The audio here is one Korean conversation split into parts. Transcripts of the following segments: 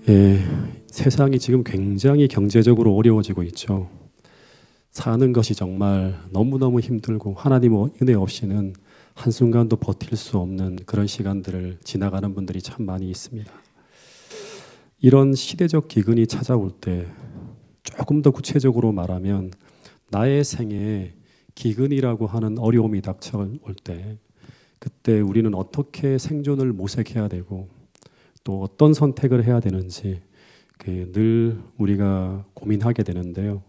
예, 세상이 지금 굉장히 경제적으로 어려워지고 있죠. 사는 것이 정말 너무너무 힘들고 하나님의 은혜 없이는 한순간도 버틸 수 없는 그런 시간들을 지나가는 분들이 참 많이 있습니다. 이런 시대적 기근이 찾아올 때 조금 더 구체적으로 말하면 나의 생에 기근이라고 하는 어려움이 닥쳐올 때 그때 우리는 어떻게 생존을 모색해야 되고 또 어떤 선택을 해야 되는지 늘 우리가 고민하게 되는데요.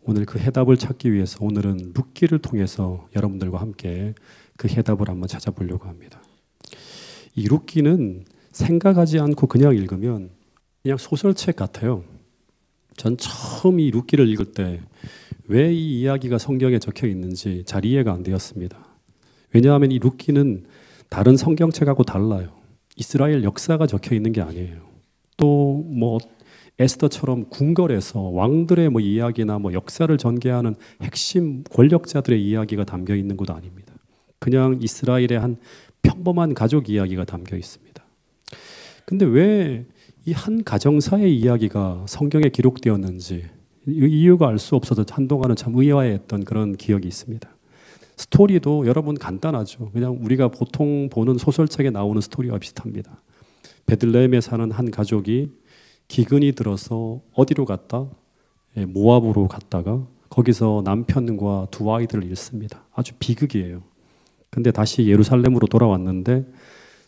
오늘 그 해답을 찾기 위해서 오늘은 룻기를 통해서 여러분들과 함께 그 해답을 한번 찾아보려고 합니다. 이 룻기는 생각하지 않고 그냥 읽으면 그냥 소설책 같아요. 전 처음 이 룻기를 읽을 때 왜 이 이야기가 성경에 적혀 있는지 잘 이해가 안 되었습니다. 왜냐하면 이 룻기는 다른 성경책하고 달라요. 이스라엘 역사가 적혀 있는 게 아니에요. 또 뭐 에스더처럼 궁궐에서 왕들의 뭐 이야기나 뭐 역사를 전개하는 핵심 권력자들의 이야기가 담겨 있는 것도 아닙니다. 그냥 이스라엘의 한 평범한 가족 이야기가 담겨 있습니다. 근데 왜 이 한 가정사의 이야기가 성경에 기록되었는지 이유가 알 수 없어서 한동안은 참 의아해했던 그런 기억이 있습니다. 스토리도 여러분 간단하죠. 그냥 우리가 보통 보는 소설책에 나오는 스토리와 비슷합니다. 베들레헴에 사는 한 가족이 기근이 들어서 어디로 갔다? 모압으로 갔다가 거기서 남편과 두 아이들을 잃습니다. 아주 비극이에요. 근데 다시 예루살렘으로 돌아왔는데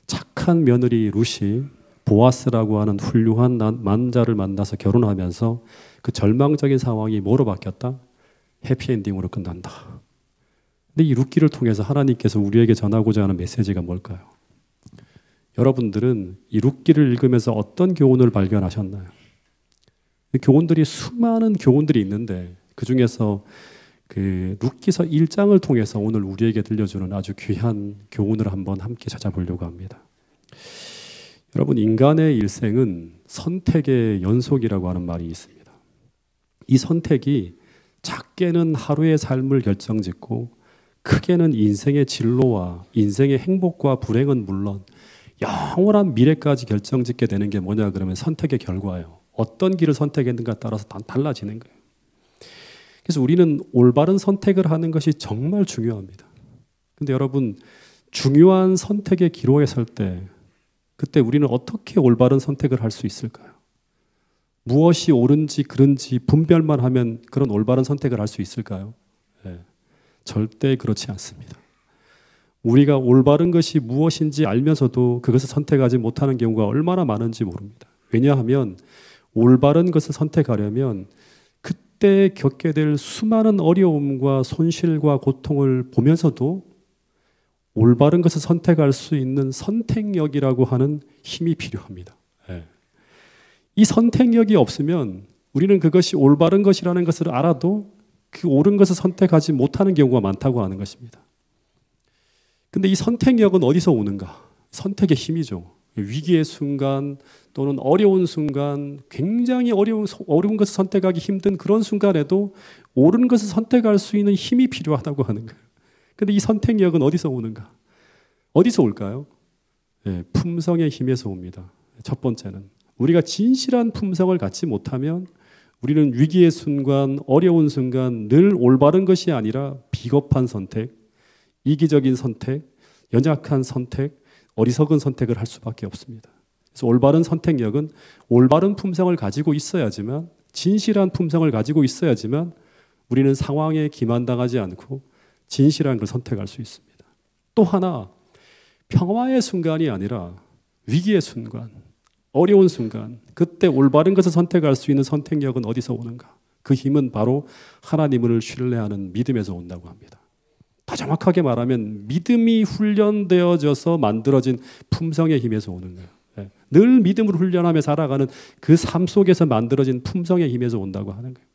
착한 며느리 룻이 보아스라고 하는 훌륭한 만자를 만나서 결혼하면서 그 절망적인 상황이 뭐로 바뀌었다? 해피엔딩으로 끝난다. 근데 이 룻기를 통해서 하나님께서 우리에게 전하고자 하는 메시지가 뭘까요? 여러분들은 이 룻기를 읽으면서 어떤 교훈을 발견하셨나요? 교훈들이 수많은 교훈들이 있는데 그 중에서 그 룻기서 1장을 통해서 오늘 우리에게 들려주는 아주 귀한 교훈을 한번 함께 찾아보려고 합니다. 여러분, 인간의 일생은 선택의 연속이라고 하는 말이 있습니다. 이 선택이 작게는 하루의 삶을 결정짓고 크게는 인생의 진로와 인생의 행복과 불행은 물론 영원한 미래까지 결정짓게 되는 게 뭐냐 그러면 선택의 결과예요. 어떤 길을 선택했는가 따라서 달라지는 거예요. 그래서 우리는 올바른 선택을 하는 것이 정말 중요합니다. 근데 여러분, 중요한 선택의 기로에 설 때 그때 우리는 어떻게 올바른 선택을 할 수 있을까요? 무엇이 옳은지 그른지 분별만 하면 그런 올바른 선택을 할 수 있을까요? 네, 절대 그렇지 않습니다. 우리가 올바른 것이 무엇인지 알면서도 그것을 선택하지 못하는 경우가 얼마나 많은지 모릅니다. 왜냐하면 올바른 것을 선택하려면 그때 겪게 될 수많은 어려움과 손실과 고통을 보면서도 올바른 것을 선택할 수 있는 선택력이라고 하는 힘이 필요합니다. 이 선택력이 없으면 우리는 그것이 올바른 것이라는 것을 알아도 그 옳은 것을 선택하지 못하는 경우가 많다고 하는 것입니다. 근데 이 선택력은 어디서 오는가? 선택의 힘이죠. 위기의 순간 또는 어려운 순간, 굉장히 어려운 것을 선택하기 힘든 그런 순간에도 옳은 것을 선택할 수 있는 힘이 필요하다고 하는 거예요. 근데 이 선택력은 어디서 오는가? 어디서 올까요? 품성의 힘에서 옵니다. 첫 번째는 우리가 진실한 품성을 갖지 못하면 우리는 위기의 순간, 어려운 순간 늘 올바른 것이 아니라 비겁한 선택, 이기적인 선택, 연약한 선택, 어리석은 선택을 할 수밖에 없습니다. 그래서 올바른 선택력은 올바른 품성을 가지고 있어야지만, 진실한 품성을 가지고 있어야지만 우리는 상황에 기만당하지 않고 진실한 걸 선택할 수 있습니다. 또 하나, 평화의 순간이 아니라 위기의 순간, 어려운 순간, 그때 올바른 것을 선택할 수 있는 선택력은 어디서 오는가? 그 힘은 바로 하나님을 신뢰하는 믿음에서 온다고 합니다. 더 정확하게 말하면 믿음이 훈련되어져서 만들어진 품성의 힘에서 오는 거예요. 늘 믿음으로 훈련하며 살아가는 그 삶 속에서 만들어진 품성의 힘에서 온다고 하는 거예요.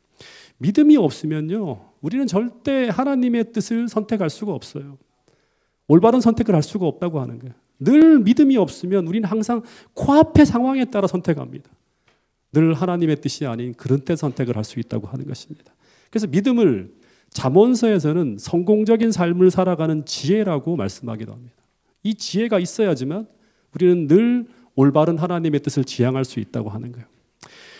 믿음이 없으면요, 우리는 절대 하나님의 뜻을 선택할 수가 없어요. 올바른 선택을 할 수가 없다고 하는 거예요. 늘 믿음이 없으면 우리는 항상 코앞의 상황에 따라 선택합니다. 늘 하나님의 뜻이 아닌 그런 때 선택을 할 수 있다고 하는 것입니다. 그래서 믿음을 잠언서에서는 성공적인 삶을 살아가는 지혜라고 말씀하기도 합니다. 이 지혜가 있어야지만 우리는 늘 올바른 하나님의 뜻을 지향할 수 있다고 하는 거예요.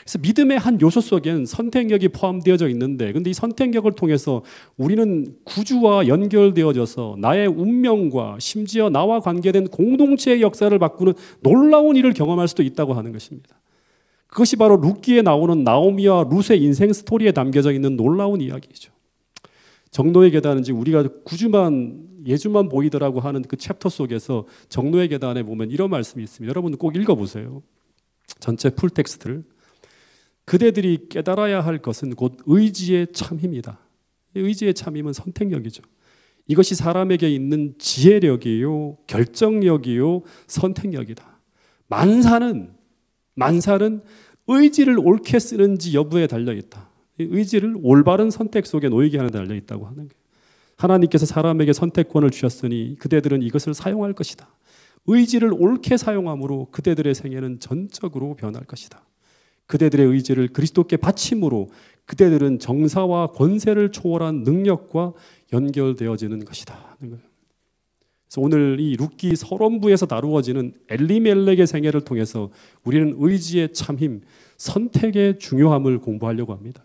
그래서 믿음의 한 요소 속엔 선택력이 포함되어져 있는데, 근데 이 선택력을 통해서 우리는 구주와 연결되어져서 나의 운명과 심지어 나와 관계된 공동체의 역사를 바꾸는 놀라운 일을 경험할 수도 있다고 하는 것입니다. 그것이 바로 룻기에 나오는 나오미와 룻의 인생 스토리에 담겨져 있는 놀라운 이야기죠. 정노의 계단은 지금 우리가 예주만 보이더라고 하는 그 챕터 속에서 정노의 계단에 보면 이런 말씀이 있습니다. 여러분 꼭 읽어보세요. 전체 풀텍스트를. 그대들이 깨달아야 할 것은 곧 의지의 참힘이다. 의지의 참힘은 선택력이죠. 이것이 사람에게 있는 지혜력이요, 결정력이요, 선택력이다. 만사는 의지를 옳게 쓰는지 여부에 달려있다. 의지를 올바른 선택 속에 놓이게 하는 데 달려있다고 하는 거예요. 하나님께서 사람에게 선택권을 주셨으니 그대들은 이것을 사용할 것이다. 의지를 옳게 사용함으로 그대들의 생애는 전적으로 변할 것이다. 그대들의 의지를 그리스도께 바침으로 그대들은 정사와 권세를 초월한 능력과 연결되어지는 것이다. 그래서 오늘 이 룻기 서론부에서 다루어지는 엘리멜렉의 생애를 통해서 우리는 의지의 참힘, 선택의 중요함을 공부하려고 합니다.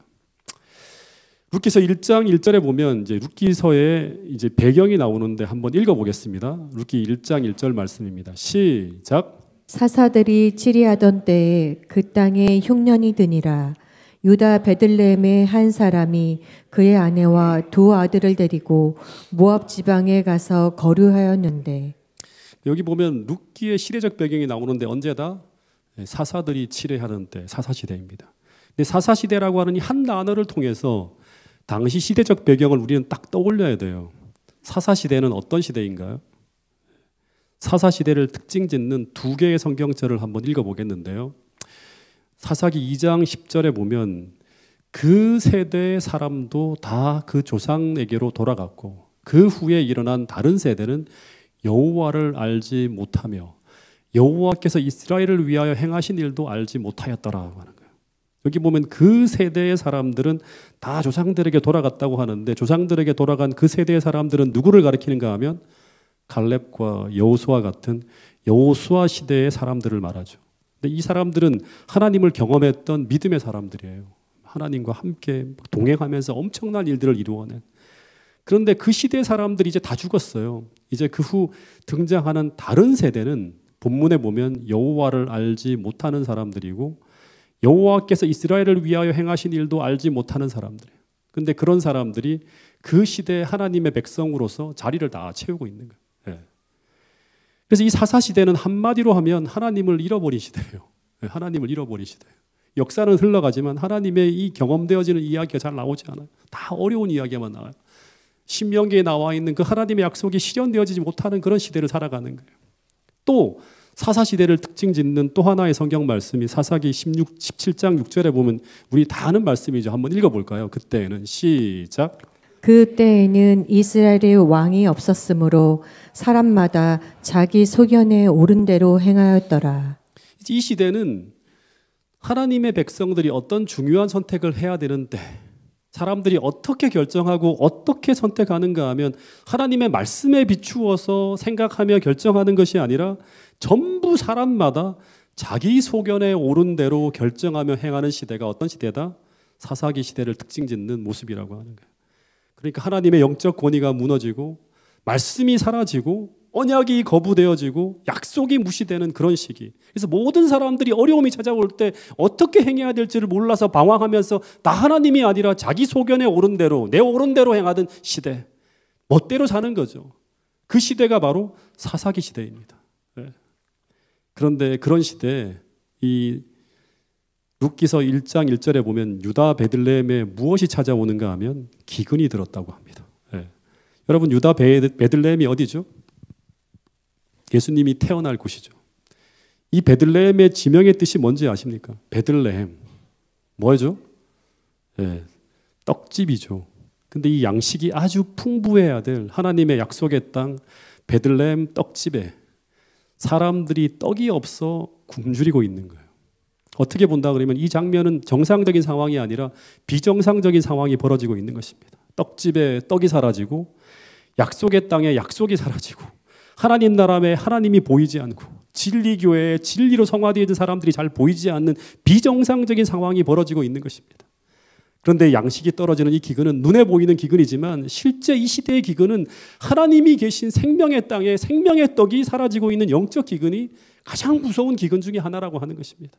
룻기서 1장 1절에 보면 이제 룻기서의 이제 배경이 나오는데 한번 읽어보겠습니다. 룻기 1장 1절 말씀입니다. 시작. 사사들이 치리하던 때에 그 땅에 흉년이 드니라. 유다 베들레헴의 한 사람이 그의 아내와 두 아들을 데리고 모압 지방에 가서 거류하였는데, 여기 보면 룻기의 시대적 배경이 나오는데 언제다? 사사들이 치리하던 때, 사사시대입니다. 근데 사사시대라고 하는 이 한 단어를 통해서 당시 시대적 배경을 우리는 딱 떠올려야 돼요. 사사시대는 어떤 시대인가요? 사사시대를 특징 짓는 두 개의 성경절을 한번 읽어보겠는데요. 사사기 2장 10절에 보면 그 세대의 사람도 다 그 조상에게로 돌아갔고 그 후에 일어난 다른 세대는 여호와를 알지 못하며 여호와께서 이스라엘을 위하여 행하신 일도 알지 못하였더라고 하는 거예요. 여기 보면 그 세대의 사람들은 다 조상들에게 돌아갔다고 하는데 조상들에게 돌아간 그 세대의 사람들은 누구를 가리키는가 하면 갈렙과 여호수아 같은 여호수아 시대의 사람들을 말하죠. 근데 이 사람들은 하나님을 경험했던 믿음의 사람들이에요. 하나님과 함께 동행하면서 엄청난 일들을 이루어낸. 그런데 그 시대의 사람들이 이제 다 죽었어요. 이제 그 후 등장하는 다른 세대는 본문에 보면 여호와를 알지 못하는 사람들이고 여호와께서 이스라엘을 위하여 행하신 일도 알지 못하는 사람들이에요. 그런데 그런 사람들이 그 시대의 하나님의 백성으로서 자리를 다 채우고 있는 거예요. 그래서 이 사사시대는 한마디로 하면 하나님을 잃어버린 시대예요. 하나님을 잃어버린 시대예요. 역사는 흘러가지만 하나님의 이 경험되어지는 이야기가 잘 나오지 않아요. 다 어려운 이야기만 나와요. 신명기에 나와 있는 그 하나님의 약속이 실현되어지지 못하는 그런 시대를 살아가는 거예요. 또 사사시대를 특징 짓는 또 하나의 성경 말씀이 사사기 17장 6절에 보면 우리 다 아는 말씀이죠. 한번 읽어볼까요? 그때는 시작. 그때에는 이스라엘에 왕이 없었으므로 사람마다 자기 소견에 옳은 대로 행하였더라. 이 시대는 하나님의 백성들이 어떤 중요한 선택을 해야 되는데 사람들이 어떻게 결정하고 어떻게 선택하는가 하면 하나님의 말씀에 비추어서 생각하며 결정하는 것이 아니라 전부 사람마다 자기 소견에 옳은 대로 결정하며 행하는 시대가 어떤 시대다? 사사기 시대를 특징 짓는 모습이라고 하는 거예요. 그러니까 하나님의 영적 권위가 무너지고 말씀이 사라지고 언약이 거부되어지고 약속이 무시되는 그런 시기. 그래서 모든 사람들이 어려움이 찾아올 때 어떻게 행해야 될지를 몰라서 방황하면서 나 하나님이 아니라 자기 소견에 옳은 대로 내 옳은 대로 행하던 시대. 멋대로 사는 거죠. 그 시대가 바로 사사기 시대입니다. 그런데 그런 시대에 이 룻기서 1장 1절에 보면 유다 베들레헴에 무엇이 찾아오는가 하면 기근이 들었다고 합니다. 여러분 유다 베들레헴이 어디죠? 예수님이 태어날 곳이죠. 이 베들레헴의 지명의 뜻이 뭔지 아십니까? 베들레헴 뭐죠? 떡집이죠. 근데 이 양식이 아주 풍부해야 될 하나님의 약속의 땅 베들레헴 떡집에 사람들이 떡이 없어 굶주리고 있는 거예요. 어떻게 본다 그러면 이 장면은 정상적인 상황이 아니라 비정상적인 상황이 벌어지고 있는 것입니다. 떡집에 떡이 사라지고 약속의 땅에 약속이 사라지고 하나님 나라에 하나님이 보이지 않고 진리교회에 진리로 성화되어진 사람들이 잘 보이지 않는 비정상적인 상황이 벌어지고 있는 것입니다. 그런데 양식이 떨어지는 이 기근은 눈에 보이는 기근이지만 실제 이 시대의 기근은 하나님이 계신 생명의 땅에 생명의 떡이 사라지고 있는 영적 기근이 가장 무서운 기근 중에 하나라고 하는 것입니다.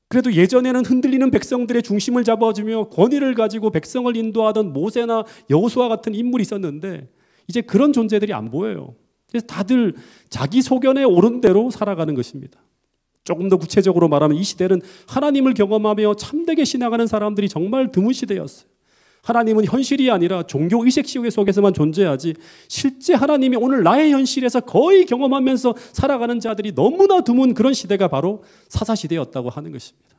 그래도 예전에는 흔들리는 백성들의 중심을 잡아주며 권위를 가지고 백성을 인도하던 모세나 여호수아 같은 인물이 있었는데 이제 그런 존재들이 안 보여요. 그래서 다들 자기 소견에 옳은 대로 살아가는 것입니다. 조금 더 구체적으로 말하면 이 시대는 하나님을 경험하며 참되게 신앙하는 사람들이 정말 드문 시대였어요. 하나님은 현실이 아니라 종교의식 속에서만 존재하지 실제 하나님이 오늘 나의 현실에서 거의 경험하면서 살아가는 자들이 너무나 드문 그런 시대가 바로 사사시대였다고 하는 것입니다.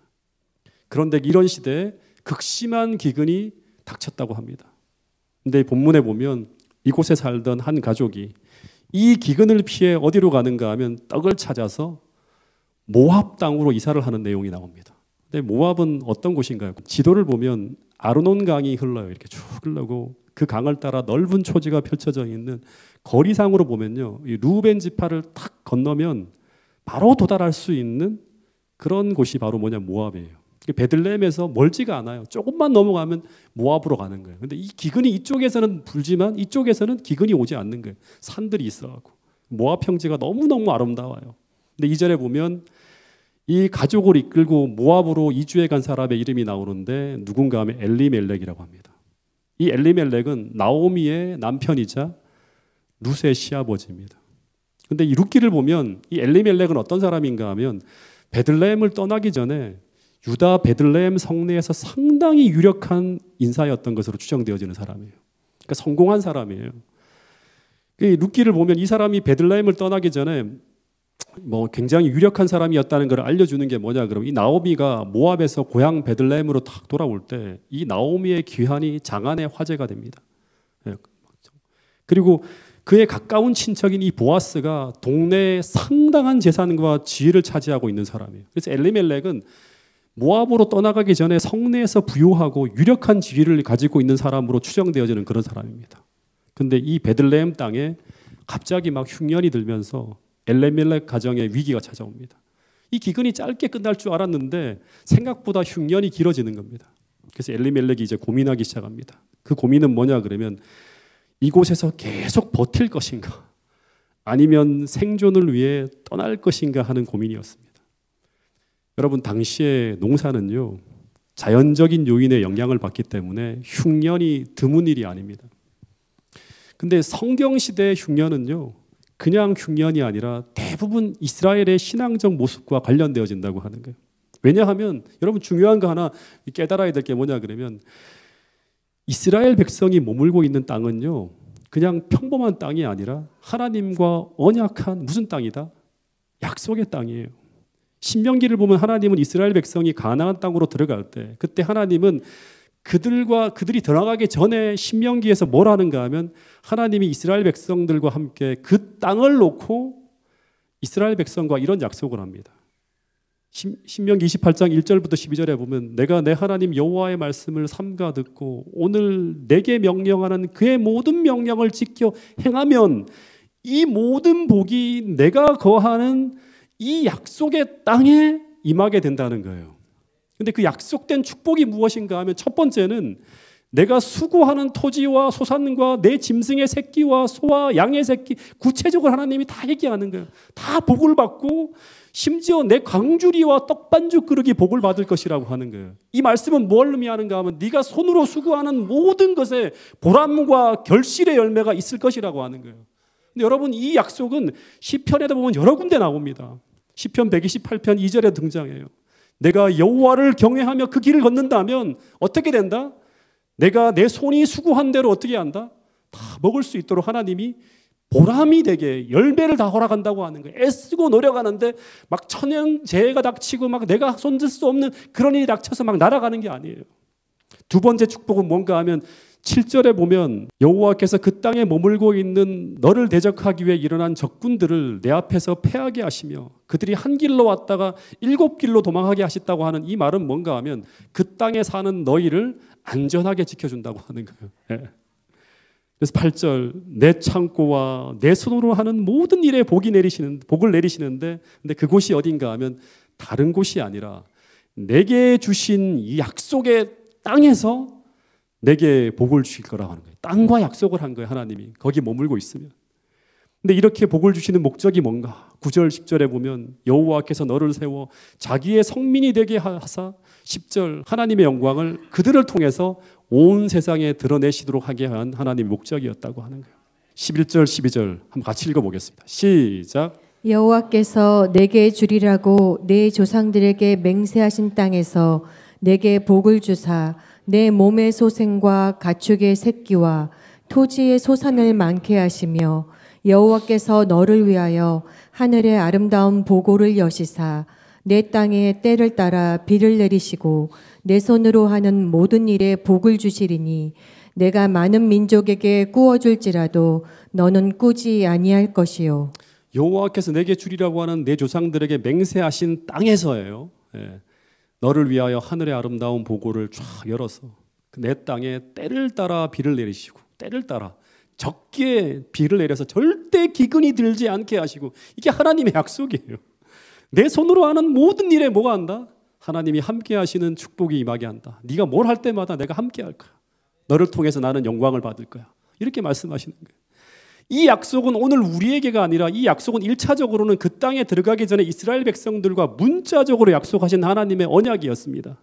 그런데 이런 시대에 극심한 기근이 닥쳤다고 합니다. 그런데 본문에 보면 이곳에 살던 한 가족이 이 기근을 피해 어디로 가는가 하면 떡을 찾아서 모압 땅으로 이사를 하는 내용이 나옵니다. 근데 모압은 어떤 곳인가요? 지도를 보면 아르논 강이 흘러요. 이렇게 쭉 흘러고 그 강을 따라 넓은 초지가 펼쳐져 있는 거리상으로 보면요. 이 루벤 지파를 탁 건너면 바로 도달할 수 있는 그런 곳이 바로 모압이에요. 베들레헴에서 멀지가 않아요. 조금만 넘어가면 모압으로 가는 거예요. 근데 이 기근이 이쪽에서는 불지만 이쪽에서는 기근이 오지 않는 거예요. 산들이 있어가지고 모압 평지가 너무너무 아름다워요. 근데 2절에 보면 이 가족을 이끌고 모압으로 이주해 간 사람의 이름이 나오는데 누군가 하면 엘리멜렉이라고 합니다. 이 엘리멜렉은 나오미의 남편이자 룻의 시아버지입니다. 근데 이 룻기를 보면 이 엘리멜렉은 어떤 사람인가 하면 베들레헴을 떠나기 전에 유다 베들레헴 성내에서 상당히 유력한 인사였던 것으로 추정되어지는 사람이에요. 그러니까 성공한 사람이에요. 룻기를 보면 이 사람이 베들레헴을 떠나기 전에 굉장히 유력한 사람이었다는 걸 알려주는 게 뭐냐 그러면 이 나오미가 모압에서 고향 베들레헴으로 탁 돌아올 때 이 나오미의 귀환이 장안의 화제가 됩니다. 그리고 그의 가까운 친척인 이 보아스가 동네의 상당한 재산과 지위를 차지하고 있는 사람이에요. 그래서 엘리멜렉은 모압으로 떠나가기 전에 성내에서 부유하고 유력한 지위를 가지고 있는 사람으로 추정되어지는 그런 사람입니다. 그런데 이 베들레헴 땅에 갑자기 막 흉년이 들면서 엘리멜렉 가정에 위기가 찾아옵니다. 이 기근이 짧게 끝날 줄 알았는데 생각보다 흉년이 길어지는 겁니다. 그래서 엘리멜렉이 이제 고민하기 시작합니다. 그 고민은 뭐냐 그러면 이곳에서 계속 버틸 것인가 아니면 생존을 위해 떠날 것인가 하는 고민이었습니다. 여러분 당시에 농사는요 자연적인 요인의 영향을 받기 때문에 흉년이 드문 일이 아닙니다. 근데 성경 시대의 흉년은요 그냥 흉년이 아니라 대부분 이스라엘의 신앙적 모습과 관련되어진다고 하는 거예요. 왜냐하면 여러분 중요한 거 하나 깨달아야 될 게 뭐냐 그러면 이스라엘 백성이 머물고 있는 땅은요 그냥 평범한 땅이 아니라 하나님과 언약한 무슨 땅이다? 약속의 땅이에요. 신명기를 보면 하나님은 이스라엘 백성이 가나안 땅으로 들어갈 때 그때 하나님은 그들이 들어가기 전에 신명기에서 뭘 하는가 하면 하나님이 이스라엘 백성들과 함께 그 땅을 놓고 이스라엘 백성과 이런 약속을 합니다. 신명기 28장 1절부터 12절에 보면 내가 내 하나님 여호와의 말씀을 삼가 듣고 오늘 내게 명령하는 그의 모든 명령을 지켜 행하면 이 모든 복이 내가 거하는 이 약속의 땅에 임하게 된다는 거예요. 근데 그 약속된 축복이 무엇인가 하면 첫 번째는 내가 수고하는 토지와 소산과 내 짐승의 새끼와 소와 양의 새끼 구체적으로 하나님이 다 얘기하는 거예요. 다 복을 받고 심지어 내 광주리와 떡반죽 그릇이 복을 받을 것이라고 하는 거예요. 이 말씀은 뭘 의미하는가 하면 네가 손으로 수고하는 모든 것에 보람과 결실의 열매가 있을 것이라고 하는 거예요. 근데 여러분 이 약속은 시편에도 보면 여러 군데 나옵니다. 시편 128편 2절에 등장해요. 내가 여호와를 경외하며 그 길을 걷는다면 어떻게 된다? 내가 내 손이 수고한 대로 어떻게 한다? 다 먹을 수 있도록 하나님이 보람이 되게 열매를 다 허락한다고 하는 거예요. 애쓰고 노력하는데 막 천연재해가 닥치고 막 내가 손댈 수 없는 그런 일이 닥쳐서 막 날아가는 게 아니에요. 두 번째 축복은 뭔가 하면 7절에 보면 여호와께서 그 땅에 머물고 있는 너를 대적하기 위해 일어난 적군들을 내 앞에서 패하게 하시며 그들이 한 길로 왔다가 7길로 도망하게 하셨다고 하는 이 말은 뭔가 하면 그 땅에 사는 너희를 안전하게 지켜준다고 하는 거예요. 예. 그래서 8절 내 창고와 내 손으로 하는 모든 일에 복을 내리시는데 근데 그곳이 어딘가 하면 다른 곳이 아니라 내게 주신 이 약속의 땅에서 내게 복을 주실 거라고 하는 거예요. 땅과 약속을 한 거예요. 하나님이 거기 머물고 있으면. 근데 이렇게 복을 주시는 목적이 뭔가? 9절 10절에 보면 여호와께서 너를 세워 자기의 성민이 되게 하사 10절 하나님의 영광을 그들을 통해서 온 세상에 드러내시도록 하게 한 하나님의 목적이었다고 하는 거예요. 11절 12절 한번 같이 읽어보겠습니다. 시작. 여호와께서 내게 주리라고 내 조상들에게 맹세하신 땅에서 내게 복을 주사 내 몸의 소생과 가축의 새끼와 토지의 소산을 많게 하시며 여호와께서 너를 위하여 하늘의 아름다운 보고를 여시사 내 땅에 때를 따라 비를 내리시고 내 손으로 하는 모든 일에 복을 주시리니 내가 많은 민족에게 꾸어줄지라도 너는 꾸지 아니할 것이요. 여호와께서 내게 주리라고 하는 내 조상들에게 맹세하신 땅에서예요. 예. 너를 위하여 하늘의 아름다운 보고를 쫙 열어서 내 땅에 때를 따라 비를 내리시고 때를 따라 적게 비를 내려서 절대 기근이 들지 않게 하시고 이게 하나님의 약속이에요. 내 손으로 하는 모든 일에 뭐가 한다? 하나님이 함께 하시는 축복이 임하게 한다. 네가 뭘 할 때마다 내가 함께 할 거야. 너를 통해서 나는 영광을 받을 거야. 이렇게 말씀하시는 거예요. 이 약속은 오늘 우리에게가 아니라 이 약속은 1차적으로는 그 땅에 들어가기 전에 이스라엘 백성들과 문자적으로 약속하신 하나님의 언약이었습니다.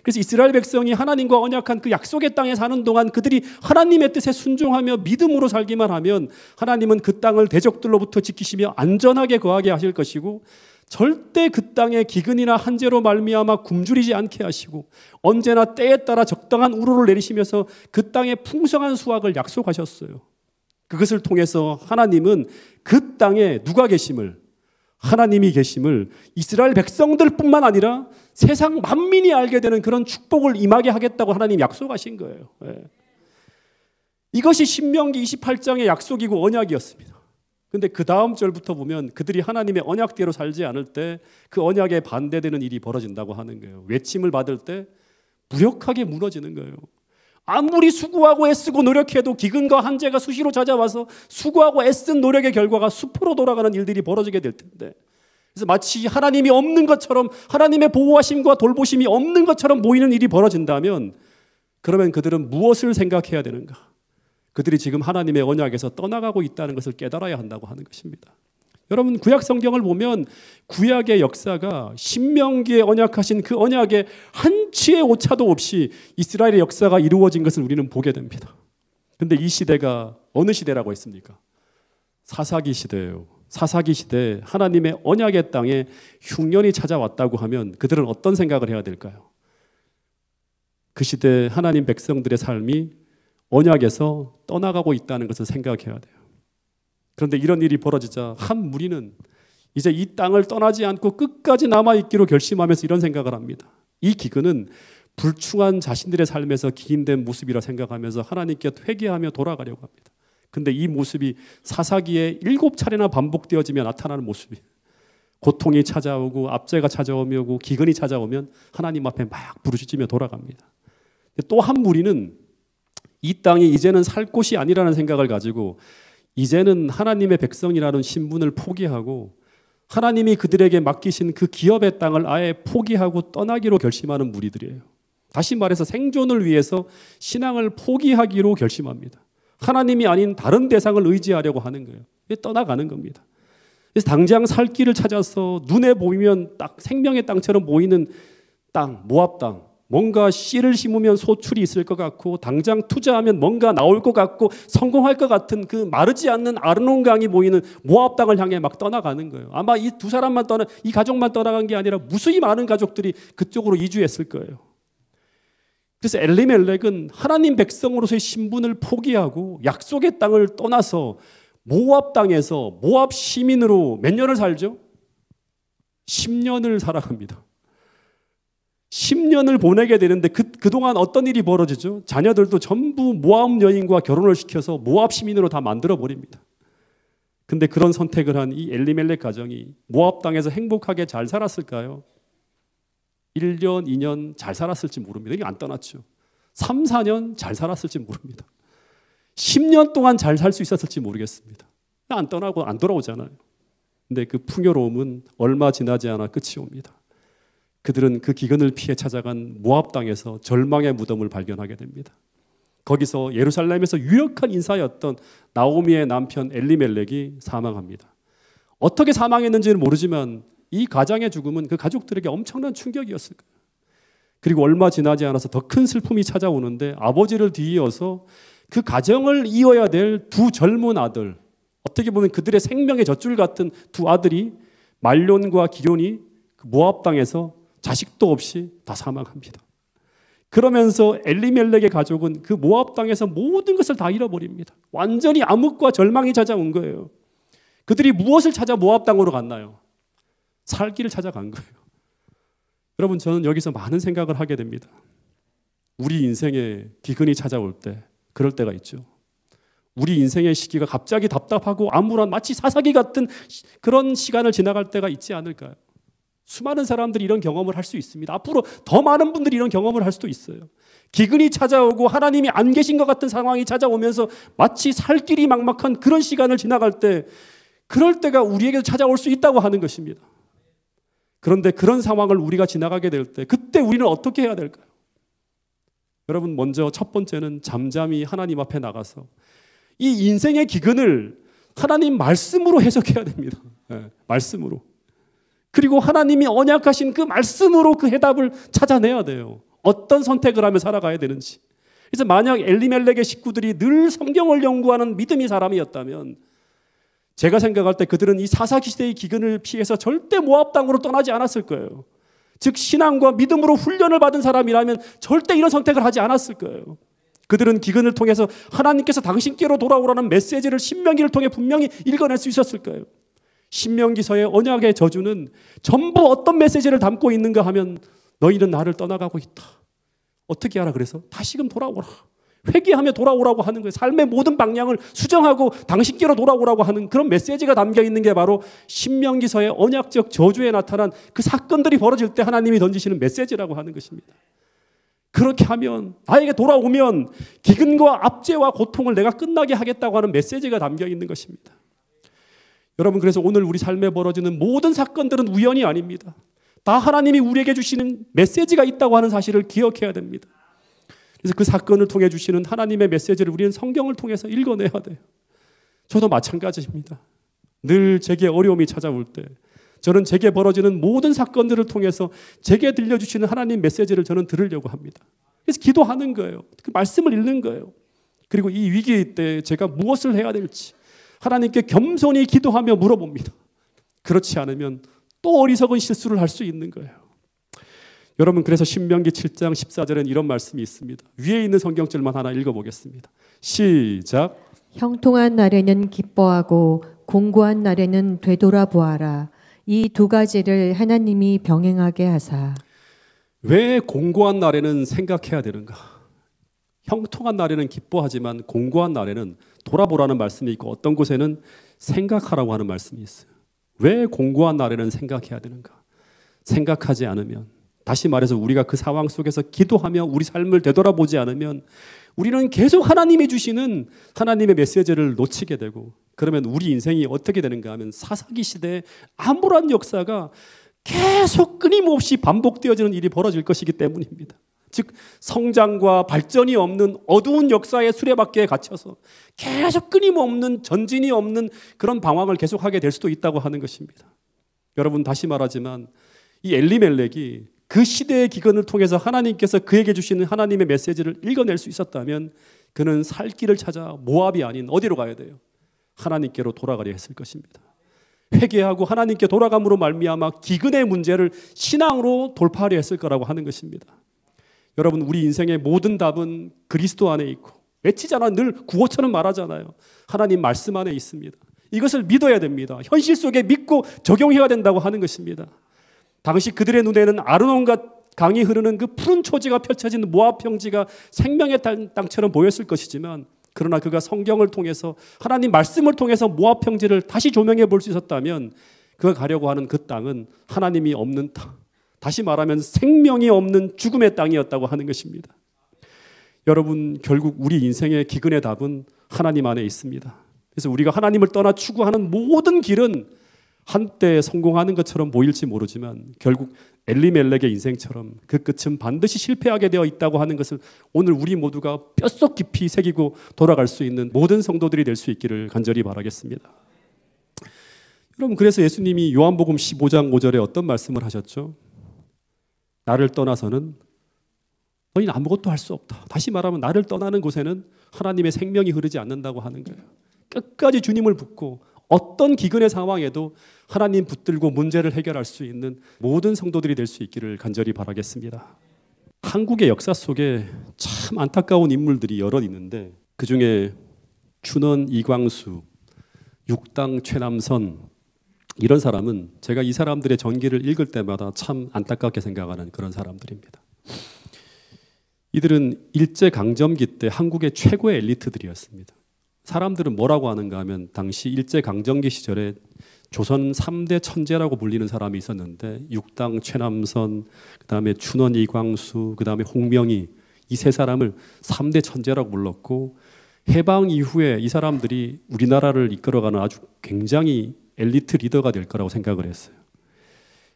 그래서 이스라엘 백성이 하나님과 언약한 그 약속의 땅에 사는 동안 그들이 하나님의 뜻에 순종하며 믿음으로 살기만 하면 하나님은 그 땅을 대적들로부터 지키시며 안전하게 거하게 하실 것이고 절대 그 땅에 기근이나 한재로 말미암아 굶주리지 않게 하시고 언제나 때에 따라 적당한 우로를 내리시면서 그 땅에 풍성한 수확을 약속하셨어요. 그것을 통해서 하나님은 그 땅에 누가 계심을 하나님이 계심을 이스라엘 백성들뿐만 아니라 세상 만민이 알게 되는 그런 축복을 임하게 하겠다고 하나님 약속하신 거예요. 예. 이것이 신명기 28장의 약속이고 언약이었습니다. 그런데 그 다음 절부터 보면 그들이 하나님의 언약대로 살지 않을 때 그 언약에 반대되는 일이 벌어진다고 하는 거예요. 외침을 받을 때 무력하게 무너지는 거예요. 아무리 수고하고 애쓰고 노력해도 기근과 한재가 수시로 찾아와서 수고하고 애쓴 노력의 결과가 수포로 돌아가는 일들이 벌어지게 될 텐데 그래서 마치 하나님이 없는 것처럼 하나님의 보호하심과 돌보심이 없는 것처럼 보이는 일이 벌어진다면 그러면 그들은 무엇을 생각해야 되는가? 그들이 지금 하나님의 언약에서 떠나가고 있다는 것을 깨달아야 한다고 하는 것입니다. 여러분 구약 성경을 보면 구약의 역사가 신명기에 언약하신 그 언약에 한치의 오차도 없이 이스라엘의 역사가 이루어진 것을 우리는 보게 됩니다. 그런데 이 시대가 어느 시대라고 했습니까? 사사기 시대예요. 사사기 시대에 하나님의 언약의 땅에 흉년이 찾아왔다고 하면 그들은 어떤 생각을 해야 될까요? 그 시대 하나님 백성들의 삶이 언약에서 떠나가고 있다는 것을 생각해야 돼요. 그런데 이런 일이 벌어지자 한 무리는 이제 이 땅을 떠나지 않고 끝까지 남아있기로 결심하면서 이런 생각을 합니다. 이 기근은 불충한 자신들의 삶에서 기인된 모습이라 생각하면서 하나님께 회개하며 돌아가려고 합니다. 그런데 이 모습이 사사기에 7차례나 반복되어지며 나타나는 모습이에요. 고통이 찾아오고 압제가 찾아오고 기근이 찾아오면 하나님 앞에 막 부르짖으며 돌아갑니다. 또 한 무리는 이 땅이 이제는 살 곳이 아니라는 생각을 가지고 이제는 하나님의 백성이라는 신분을 포기하고 하나님이 그들에게 맡기신 그 기업의 땅을 아예 포기하고 떠나기로 결심하는 무리들이에요. 다시 말해서 생존을 위해서 신앙을 포기하기로 결심합니다. 하나님이 아닌 다른 대상을 의지하려고 하는 거예요. 떠나가는 겁니다. 그래서 당장 살 길을 찾아서 눈에 보이면 딱 생명의 땅처럼 보이는 땅, 모압 땅, 뭔가 씨를 심으면 소출이 있을 것 같고 당장 투자하면 뭔가 나올 것 같고 성공할 것 같은 그 마르지 않는 아르논강이 보이는 모압 땅을 향해 막 떠나가는 거예요. 아마 이 두 사람만 이 가족만 떠나간 게 아니라 무수히 많은 가족들이 그쪽으로 이주했을 거예요. 그래서 엘리멜렉은 하나님 백성으로서의 신분을 포기하고 약속의 땅을 떠나서 모압 땅에서 모압 시민으로 몇 년을 살죠? 10년을 살아갑니다. 10년을 보내게 되는데 그동안 어떤 일이 벌어지죠? 자녀들도 전부 모압 여인과 결혼을 시켜서 모압 시민으로 다 만들어 버립니다. 근데 그런 선택을 한 이 엘리멜렉 가정이 모압 땅에서 행복하게 잘 살았을까요? 1년, 2년 잘 살았을지 모릅니다. 이게 안 떠났죠. 3, 4년 잘 살았을지 모릅니다. 10년 동안 잘 살 수 있었을지 모르겠습니다. 안 떠나고 안 돌아오잖아요. 근데 그 풍요로움은 얼마 지나지 않아 끝이 옵니다. 그들은 그 기근을 피해 찾아간 모압 땅에서 절망의 무덤을 발견하게 됩니다. 거기서 예루살렘에서 유력한 인사였던 나오미의 남편 엘리멜렉이 사망합니다. 어떻게 사망했는지는 모르지만 이 가장의 죽음은 그 가족들에게 엄청난 충격이었을 거예요. 그리고 얼마 지나지 않아서 더 큰 슬픔이 찾아오는데 아버지를 뒤이어서 그 가정을 이어야 될 두 젊은 아들, 어떻게 보면 그들의 생명의 젖줄 같은 두 아들이 말론과 기럝이 그 모압 땅에서 자식도 없이 다 사망합니다. 그러면서 엘리멜렉의 가족은 그 모압 땅에서 모든 것을 다 잃어버립니다. 완전히 암흑과 절망이 찾아온 거예요. 그들이 무엇을 찾아 모압 땅으로 갔나요? 살 길을 찾아간 거예요. 여러분, 저는 여기서 많은 생각을 하게 됩니다. 우리 인생에 기근이 찾아올 때 그럴 때가 있죠. 우리 인생의 시기가 갑자기 답답하고 암울한 마치 사사기 같은 그런 시간을 지나갈 때가 있지 않을까요? 수많은 사람들이 이런 경험을 할 수 있습니다. 앞으로 더 많은 분들이 이런 경험을 할 수도 있어요. 기근이 찾아오고 하나님이 안 계신 것 같은 상황이 찾아오면서 마치 살 길이 막막한 그런 시간을 지나갈 때 그럴 때가 우리에게도 찾아올 수 있다고 하는 것입니다. 그런데 그런 상황을 우리가 지나가게 될 때 그때 우리는 어떻게 해야 될까요? 여러분, 먼저 첫 번째는 잠잠히 하나님 앞에 나가서 이 인생의 기근을 하나님 말씀으로 해석해야 됩니다. 네, 말씀으로. 그리고 하나님이 언약하신 그 말씀으로 그 해답을 찾아내야 돼요. 어떤 선택을 하며 살아가야 되는지. 그래서 만약 엘리멜렉의 식구들이 늘 성경을 연구하는 믿음의 사람이었다면 제가 생각할 때 그들은 이 사사기 시대의 기근을 피해서 절대 모압 땅으로 떠나지 않았을 거예요. 즉 신앙과 믿음으로 훈련을 받은 사람이라면 절대 이런 선택을 하지 않았을 거예요. 그들은 기근을 통해서 하나님께서 당신께로 돌아오라는 메시지를 신명기를 통해 분명히 읽어낼 수 있었을 거예요. 신명기서의 언약의 저주는 전부 어떤 메시지를 담고 있는가 하면 너희는 나를 떠나가고 있다. 어떻게 알아? 그래서 다시금 돌아오라. 회개하며 돌아오라고 하는 거예요. 삶의 모든 방향을 수정하고 당신께로 돌아오라고 하는 그런 메시지가 담겨 있는 게 바로 신명기서의 언약적 저주에 나타난 그 사건들이 벌어질 때 하나님이 던지시는 메시지라고 하는 것입니다. 그렇게 하면 나에게 돌아오면 기근과 압제와 고통을 내가 끝나게 하겠다고 하는 메시지가 담겨 있는 것입니다. 여러분, 그래서 오늘 우리 삶에 벌어지는 모든 사건들은 우연이 아닙니다. 다 하나님이 우리에게 주시는 메시지가 있다고 하는 사실을 기억해야 됩니다. 그래서 그 사건을 통해 주시는 하나님의 메시지를 우리는 성경을 통해서 읽어내야 돼요. 저도 마찬가지입니다. 늘 제게 어려움이 찾아올 때 저는 제게 벌어지는 모든 사건들을 통해서 제게 들려주시는 하나님 메시지를 저는 들으려고 합니다. 그래서 기도하는 거예요. 그 말씀을 읽는 거예요. 그리고 이 위기 때 제가 무엇을 해야 될지 하나님께 겸손히 기도하며 물어봅니다. 그렇지 않으면 또 어리석은 실수를 할 수 있는 거예요. 여러분, 그래서 신명기 7장 14절에는 이런 말씀이 있습니다. 위에 있는 성경절만 하나 읽어보겠습니다. 시작. 형통한 날에는 기뻐하고 공고한 날에는 되돌아보아라. 이 두 가지를 하나님이 병행하게 하사. 왜 공고한 날에는 생각해야 되는가? 형통한 날에는 기뻐하지만 공고한 날에는 돌아보라는 말씀이 있고 어떤 곳에는 생각하라고 하는 말씀이 있어요. 왜 공고한 날에는 생각해야 되는가? 생각하지 않으면, 다시 말해서 우리가 그 상황 속에서 기도하며 우리 삶을 되돌아보지 않으면 우리는 계속 하나님이 주시는 하나님의 메시지를 놓치게 되고, 그러면 우리 인생이 어떻게 되는가 하면 사사기 시대의 암울한 역사가 계속 끊임없이 반복되어지는 일이 벌어질 것이기 때문입니다. 즉 성장과 발전이 없는 어두운 역사의 수레바퀴에 갇혀서 계속 끊임없는 전진이 없는 그런 방황을 계속하게 될 수도 있다고 하는 것입니다. 여러분, 다시 말하지만 이 엘리멜렉이 그 시대의 기근을 통해서 하나님께서 그에게 주시는 하나님의 메시지를 읽어낼 수 있었다면 그는 살 길을 찾아 모압이 아닌 어디로 가야 돼요? 하나님께로 돌아가려 했을 것입니다. 회개하고 하나님께 돌아감으로 말미암아 기근의 문제를 신앙으로 돌파하려 했을 거라고 하는 것입니다. 여러분, 우리 인생의 모든 답은 그리스도 안에 있고, 외치잖아, 늘 구호처럼 말하잖아요. 하나님 말씀 안에 있습니다. 이것을 믿어야 됩니다. 현실 속에 믿고 적용해야 된다고 하는 것입니다. 당시 그들의 눈에는 강이 흐르는 그 푸른 초지가 펼쳐진 모압 평지가 생명의 땅처럼 보였을 것이지만, 그러나 그가 성경을 통해서 하나님 말씀을 통해서 모압 평지를 다시 조명해 볼 수 있었다면 그가 가려고 하는 그 땅은 하나님이 없는 땅, 다시 말하면 생명이 없는 죽음의 땅이었다고 하는 것입니다. 여러분, 결국 우리 인생의 기근의 답은 하나님 안에 있습니다. 그래서 우리가 하나님을 떠나 추구하는 모든 길은 한때 성공하는 것처럼 보일지 모르지만 결국 엘리멜렉의 인생처럼 그 끝은 반드시 실패하게 되어 있다고 하는 것을 오늘 우리 모두가 뼛속 깊이 새기고 돌아갈 수 있는 모든 성도들이 될 수 있기를 간절히 바라겠습니다. 여러분, 그래서 예수님이 요한복음 15장 5절에 어떤 말씀을 하셨죠? 나를 떠나서는 너희는 아무것도 할 수 없다. 다시 말하면 나를 떠나는 곳에는 하나님의 생명이 흐르지 않는다고 하는 거예요. 끝까지 주님을 붙고 어떤 기근의 상황에도 하나님 붙들고 문제를 해결할 수 있는 모든 성도들이 될 수 있기를 간절히 바라겠습니다. 한국의 역사 속에 참 안타까운 인물들이 여럿 있는데 그중에 춘원 이광수, 육당 최남선, 이런 사람은 제가 이 사람들의 전기를 읽을 때마다 참 안타깝게 생각하는 그런 사람들입니다. 이들은 일제강점기 때 한국의 최고의 엘리트들이었습니다. 사람들은 뭐라고 하는가 하면 당시 일제강점기 시절에 조선 3대 천재라고 불리는 사람이 있었는데 육당 최남선, 그 다음에 춘원 이광수, 그 다음에 홍명희, 이 세 사람을 3대 천재라고 불렀고, 해방 이후에 이 사람들이 우리나라를 이끌어가는 아주 굉장히 엘리트 리더가 될 거라고 생각을 했어요.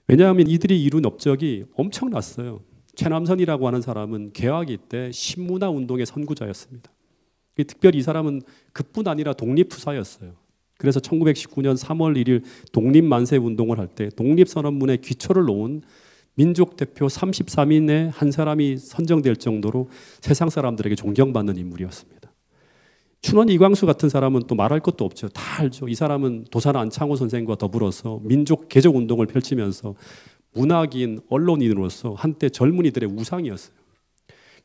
왜냐하면 이들이 이룬 업적이 엄청났어요. 최남선이라고 하는 사람은 개화기 때 신문화 운동의 선구자였습니다. 특별히 이 사람은 그뿐 아니라 독립투사였어요. 그래서 1919년 3월 1일 독립만세 운동을 할 때 독립선언문에 기초를 놓은 민족 대표 33인의 한 사람이 선정될 정도로 세상 사람들에게 존경받는 인물이었습니다. 춘원 이광수 같은 사람은 또 말할 것도 없죠. 다 알죠. 이 사람은 도산 안창호 선생과 더불어서 민족 개적 운동을 펼치면서 문학인, 언론인으로서 한때 젊은이들의 우상이었어요.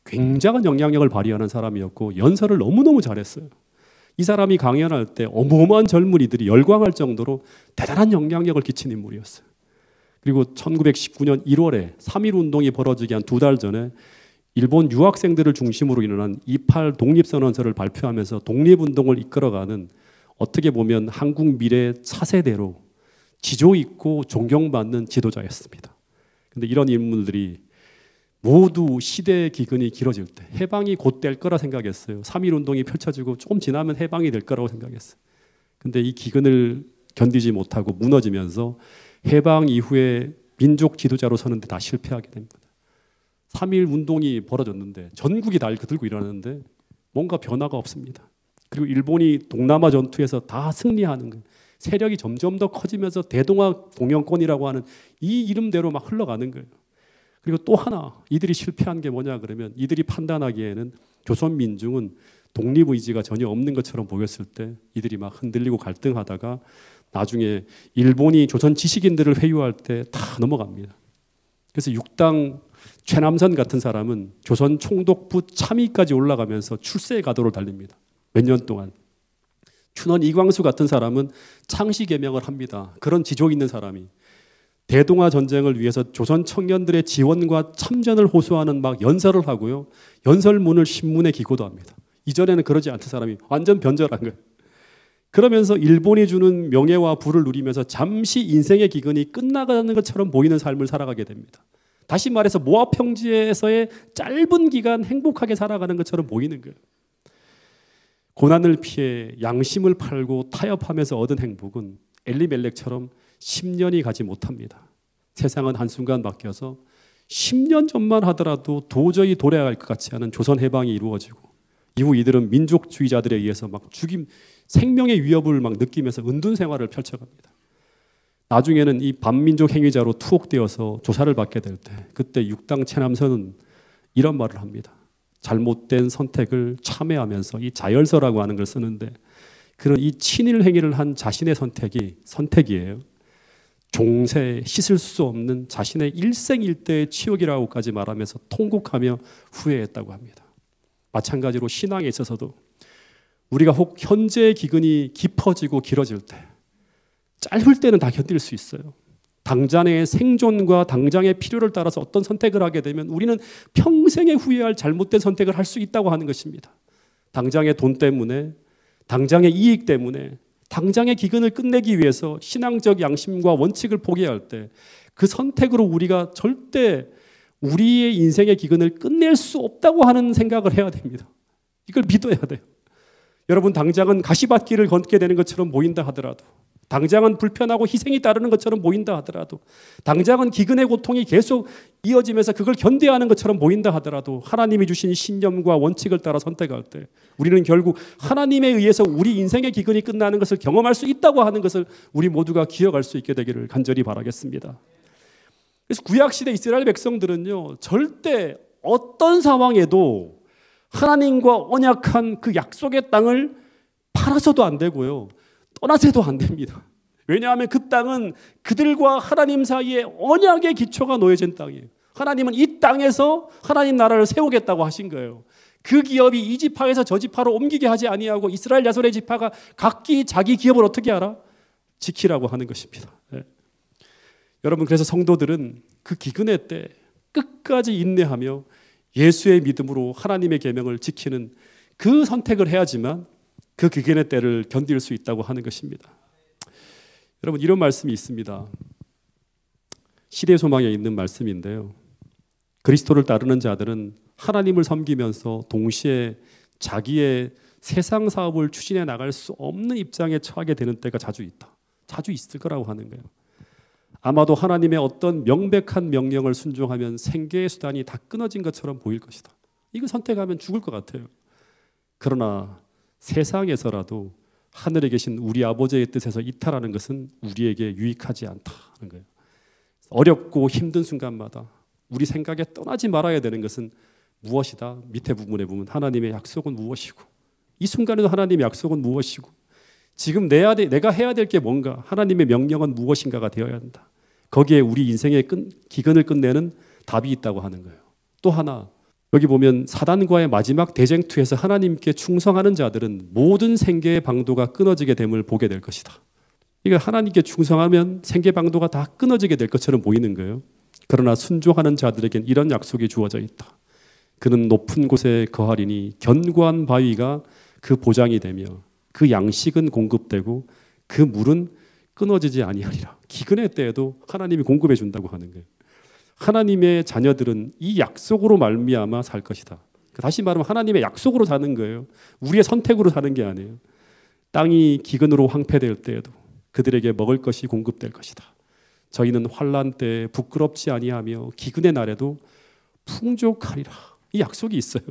굉장한 영향력을 발휘하는 사람이었고 연설을 너무너무 잘했어요. 이 사람이 강연할 때 어마어마한 젊은이들이 열광할 정도로 대단한 영향력을 끼친 인물이었어요. 그리고 1919년 1월에 3.1 운동이 벌어지기 한 2달 전에 일본 유학생들을 중심으로 일어난 28 독립선언서를 발표하면서 독립운동을 이끌어가는, 어떻게 보면 한국 미래의 차세대로 지조 있고 존경받는 지도자였습니다. 그런데 이런 인물들이 모두 시대의 기근이 길어질 때 해방이 곧 될 거라 생각했어요. 3.1 운동이 펼쳐지고 조금 지나면 해방이 될 거라고 생각했어요. 그런데 이 기근을 견디지 못하고 무너지면서 해방 이후에 민족 지도자로 서는데 다 실패하게 됩니다. 3.1 운동이 벌어졌는데 전국이 다 들고 일어나는데 뭔가 변화가 없습니다. 그리고 일본이 동남아 전투에서 다 승리하는 거예요. 세력이 점점 더 커지면서 대동아 공영권이라고 하는 이 이름대로 막 흘러가는 거예요. 그리고 또 하나 이들이 실패한 게 뭐냐 그러면, 이들이 판단하기에는 조선 민중은 독립의지가 전혀 없는 것처럼 보였을 때 이들이 막 흔들리고 갈등하다가 나중에 일본이 조선 지식인들을 회유할 때 다 넘어갑니다. 그래서 육당 최남선 같은 사람은 조선 총독부 참의까지 올라가면서 출세의 가도를 달립니다. 몇 년 동안. 춘원 이광수 같은 사람은 창시 개명을 합니다. 그런 지조 있는 사람이 대동아 전쟁을 위해서 조선 청년들의 지원과 참전을 호소하는 막 연설을 하고요. 연설문을 신문에 기고도 합니다. 이전에는 그러지 않던 사람이 완전 변절한 거예요. 그러면서 일본이 주는 명예와 부를 누리면서 잠시 인생의 기근이 끝나가는 것처럼 보이는 삶을 살아가게 됩니다. 다시 말해서 모압 평지에서의 짧은 기간 행복하게 살아가는 것처럼 보이는 거예요. 고난을 피해 양심을 팔고 타협하면서 얻은 행복은 엘리멜렉처럼 10년이 가지 못합니다. 세상은 한순간 바뀌어서 10년 전만 하더라도 도저히 도래할 것 같지 않은 조선 해방이 이루어지고, 이후 이들은 민족주의자들에 의해서 막 죽임, 생명의 위협을 막 느끼면서 은둔 생활을 펼쳐갑니다. 나중에는 이 반민족 행위자로 투옥되어서 조사를 받게 될 때, 그때 육당 최남선은 이런 말을 합니다. 잘못된 선택을 참회하면서 이 자열서라고 하는 걸 쓰는데, 그런 이 친일 행위를 한 자신의 선택이에요. 종세 씻을 수 없는 자신의 일생일대의 치욕이라고까지 말하면서 통곡하며 후회했다고 합니다. 마찬가지로 신앙에 있어서도 우리가 혹 현재의 기근이 깊어지고 길어질 때, 짧을 때는 다 견딜 수 있어요. 당장의 생존과 당장의 필요를 따라서 어떤 선택을 하게 되면 우리는 평생에 후회할 잘못된 선택을 할 수 있다고 하는 것입니다. 당장의 돈 때문에, 당장의 이익 때문에, 당장의 기근을 끝내기 위해서 신앙적 양심과 원칙을 포기할 때 그 선택으로 우리가 절대 우리의 인생의 기근을 끝낼 수 없다고 하는 생각을 해야 됩니다. 이걸 믿어야 돼요. 여러분, 당장은 가시밭길을 걷게 되는 것처럼 보인다 하더라도, 당장은 불편하고 희생이 따르는 것처럼 보인다 하더라도, 당장은 기근의 고통이 계속 이어지면서 그걸 견뎌야 하는 것처럼 보인다 하더라도 하나님이 주신 신념과 원칙을 따라 선택할 때 우리는 결국 하나님에 의해서 우리 인생의 기근이 끝나는 것을 경험할 수 있다고 하는 것을 우리 모두가 기억할 수 있게 되기를 간절히 바라겠습니다. 그래서 구약시대 이스라엘 백성들은요, 절대 어떤 상황에도 하나님과 언약한 그 약속의 땅을 팔아서도 안 되고요, 떠나서도 안 됩니다. 왜냐하면 그 땅은 그들과 하나님 사이에 언약의 기초가 놓여진 땅이에요. 하나님은 이 땅에서 하나님 나라를 세우겠다고 하신 거예요. 그 기업이 이 지파에서 저 지파로 옮기게 하지 아니하고 이스라엘 야손의 지파가 각기 자기 기업을 어떻게 알아? 지키라고 하는 것입니다. 네. 여러분, 그래서 성도들은 그 기근의 때 끝까지 인내하며 예수의 믿음으로 하나님의 계명을 지키는 그 선택을 해야지만 그 기근의 때를 견딜 수 있다고 하는 것입니다. 여러분, 이런 말씀이 있습니다. 시대 소망에 있는 말씀인데요, 그리스도를 따르는 자들은 하나님을 섬기면서 동시에 자기의 세상 사업을 추진해 나갈 수 없는 입장에 처하게 되는 때가 자주 있다. 자주 있을 거라고 하는 거예요. 아마도 하나님의 어떤 명백한 명령을 순종하면 생계의 수단이 다 끊어진 것처럼 보일 것이다. 이거 선택하면 죽을 것 같아요. 그러나 세상에서라도 하늘에 계신 우리 아버지의 뜻에서 이탈하는 것은 우리에게 유익하지 않다는 거예요. 어렵고 힘든 순간마다 우리 생각에 떠나지 말아야 되는 것은 무엇이다? 밑에 부분에 보면 하나님의 약속은 무엇이고, 이 순간에도 하나님의 약속은 무엇이고, 지금 내가 해야 될 게 뭔가, 하나님의 명령은 무엇인가가 되어야 한다. 거기에 우리 인생의 기근을 끝내는 답이 있다고 하는 거예요. 또 하나, 여기 보면 사단과의 마지막 대쟁투에서 하나님께 충성하는 자들은 모든 생계의 방도가 끊어지게 됨을 보게 될 것이다. 이거 하나님께 충성하면 생계 방도가 다 끊어지게 될 것처럼 보이는 거예요. 그러나 순종하는 자들에겐 이런 약속이 주어져 있다. 그는 높은 곳에 거하리니 견고한 바위가 그 보장이 되며 그 양식은 공급되고 그 물은 끊어지지 아니하리라. 기근의 때에도 하나님이 공급해 준다고 하는 거예요. 하나님의 자녀들은 이 약속으로 말미암아 살 것이다. 다시 말하면 하나님의 약속으로 사는 거예요. 우리의 선택으로 사는 게 아니에요. 땅이 기근으로 황폐될 때에도 그들에게 먹을 것이 공급될 것이다. 저희는 환난 때에 부끄럽지 아니하며 기근의 날에도 풍족하리라. 이 약속이 있어요.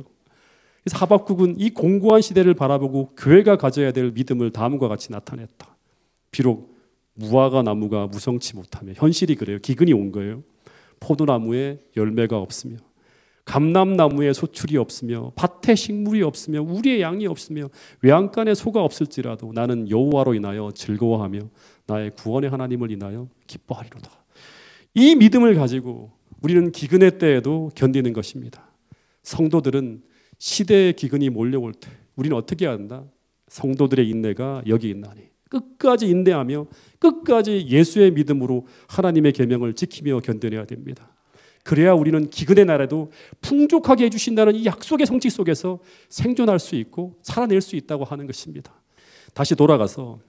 그래서 하박국은 이 공고한 시대를 바라보고 교회가 가져야 될 믿음을 다음과 같이 나타냈다. 비록 무화과 나무가 무성치 못하며, 현실이 그래요. 기근이 온 거예요. 포도나무에 열매가 없으며, 감람나무에 소출이 없으며, 밭에 식물이 없으며, 우리의 양이 없으며, 외양간에 소가 없을지라도 나는 여호와로 인하여 즐거워하며 나의 구원의 하나님을 인하여 기뻐하리로다. 이 믿음을 가지고 우리는 기근의 때에도 견디는 것입니다. 성도들은 시대의 기근이 몰려올 때 우리는 어떻게 해야 한다? 성도들의 인내가 여기 있나니 끝까지 인내하며 끝까지 예수의 믿음으로 하나님의 계명을 지키며 견뎌내야 됩니다. 그래야 우리는 기근의 날에도 풍족하게 해주신다는 이 약속의 성취 속에서 생존할 수 있고 살아낼 수 있다고 하는 것입니다. 다시 돌아가서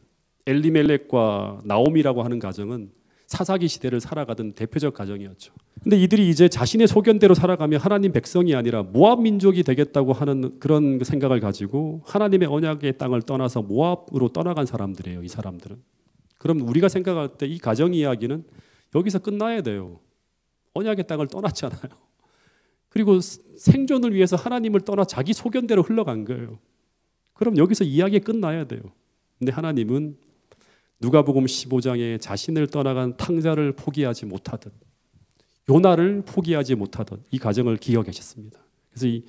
엘리멜렉과 나오미라고 하는 가정은 사사기 시대를 살아가던 대표적 가정이었죠. 근데 이들이 이제 자신의 소견대로 살아가며 하나님 백성이 아니라 모압 민족이 되겠다고 하는 그런 생각을 가지고 하나님의 언약의 땅을 떠나서 모압으로 떠나간 사람들이에요. 이 사람들은. 그럼 우리가 생각할 때 이 가정 이야기는 여기서 끝나야 돼요. 언약의 땅을 떠났잖아요. 그리고 생존을 위해서 하나님을 떠나 자기 소견대로 흘러간 거예요. 그럼 여기서 이야기 끝나야 돼요. 근데 하나님은 누가복음 15장에 자신을 떠나간 탕자를 포기하지 못하듯, 요나를 포기하지 못하듯 이 가정을 기억하셨습니다. 그래서 이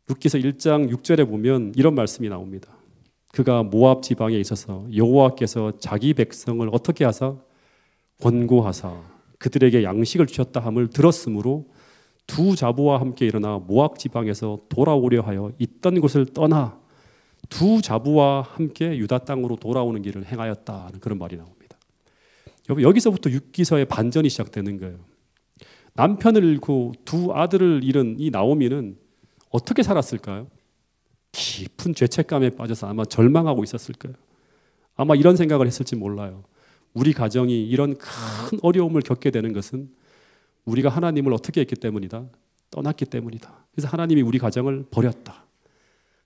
룻기서 1장 6절에 보면 이런 말씀이 나옵니다. 그가 모압 지방에 있어서 여호와께서 자기 백성을 어떻게 하사 권고하사 그들에게 양식을 주셨다 함을 들었으므로 두 자부와 함께 일어나 모압 지방에서 돌아오려 하여 있던 곳을 떠나 두 자부와 함께 유다 땅으로 돌아오는 길을 행하였다는 그런 말이 나옵니다. 여기서부터 룻기서의 반전이 시작되는 거예요. 남편을 잃고 두 아들을 잃은 이 나오미는 어떻게 살았을까요? 깊은 죄책감에 빠져서 아마 절망하고 있었을 거예요. 아마 이런 생각을 했을지 몰라요. 우리 가정이 이런 큰 어려움을 겪게 되는 것은 우리가 하나님을 어떻게 했기 때문이다. 떠났기 때문이다. 그래서 하나님이 우리 가정을 버렸다.